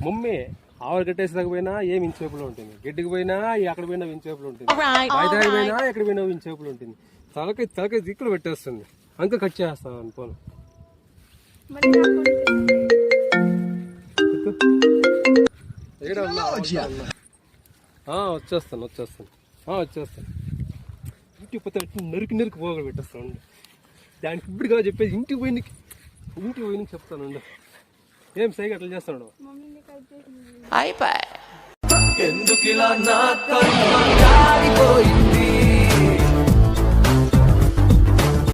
Mummy ఆవులు కట్టేసేకపోయినా ఏమి ఇంచేపులో ఉంటుంది, గడ్డికి పోయినా ఎక్కడ పోయినా ఇంచేపులు ఉంటుంది, హైదరాబాద్ పోయినా ఎక్కడ పోయినా ఇంచేపులు ఉంటుంది. తలకి దిక్కులు పెట్టేస్తుంది, అంక కట్ చేస్తాను అనుకోను. వచ్చేస్తాను ఇంటికి పోతే నరికి పోగలు పెట్టేస్తాను. దానికి ఇప్పుడుగా చెప్పేది ఇంటికి పోయి చెప్తాను. ఏం సైగా అట్లా చేస్తాడు అయిపోయి ఎందుకు ఇలా నా కళ్ళు